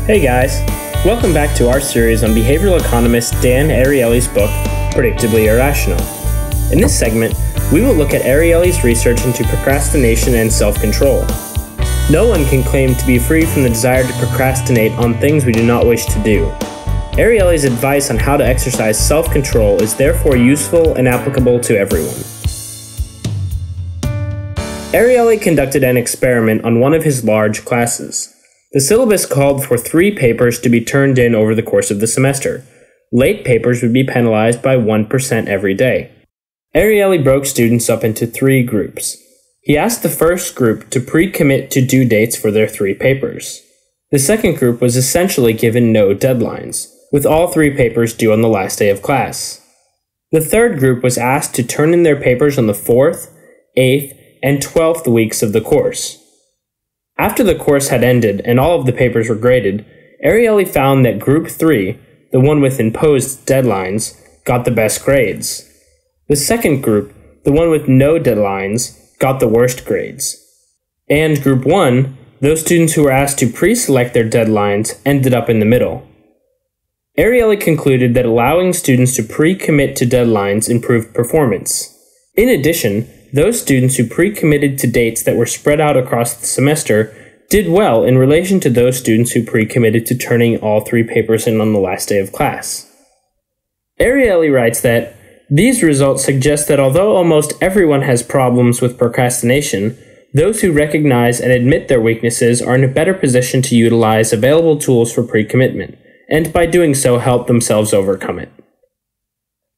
Hey guys, welcome back to our series on behavioral economist Dan Ariely's book, Predictably Irrational. In this segment, we will look at Ariely's research into procrastination and self-control. No one can claim to be free from the desire to procrastinate on things we do not wish to do. Ariely's advice on how to exercise self-control is therefore useful and applicable to everyone. Ariely conducted an experiment on one of his large classes. The syllabus called for 3 papers to be turned in over the course of the semester. Late papers would be penalized by 1% every day. Ariely broke students up into 3 groups. He asked the first group to pre-commit to due dates for their 3 papers. The second group was essentially given no deadlines, with all 3 papers due on the last day of class. The third group was asked to turn in their papers on the 4th, 8th, and 12th weeks of the course. After the course had ended and all of the papers were graded, Ariely found that Group 3, the one with imposed deadlines, got the best grades. The second group, the one with no deadlines, got the worst grades. And Group 1, those students who were asked to pre-select their deadlines, ended up in the middle. Ariely concluded that allowing students to pre-commit to deadlines improved performance. In addition, those students who pre-committed to dates that were spread out across the semester did well in relation to those students who pre-committed to turning all 3 papers in on the last day of class. Ariely writes that, "These results suggest that although almost everyone has problems with procrastination, those who recognize and admit their weaknesses are in a better position to utilize available tools for pre-commitment, and by doing so help themselves overcome it."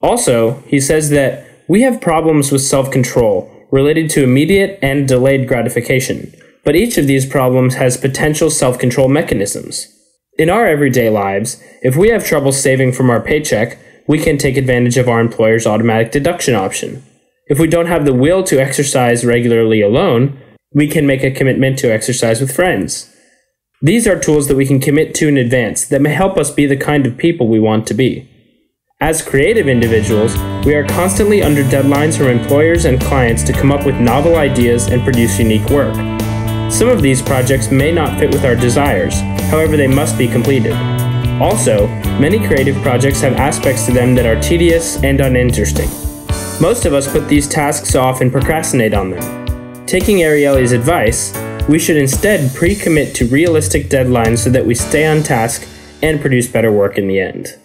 Also, he says that we have problems with self-control related to immediate and delayed gratification, but each of these problems has potential self-control mechanisms. In our everyday lives, if we have trouble saving from our paycheck, we can take advantage of our employer's automatic deduction option. If we don't have the will to exercise regularly alone, we can make a commitment to exercise with friends. These are tools that we can commit to in advance that may help us be the kind of people we want to be. As creative individuals, we are constantly under deadlines from employers and clients to come up with novel ideas and produce unique work. Some of these projects may not fit with our desires, however they must be completed. Also, many creative projects have aspects to them that are tedious and uninteresting. Most of us put these tasks off and procrastinate on them. Taking Ariely's advice, we should instead pre-commit to realistic deadlines so that we stay on task and produce better work in the end.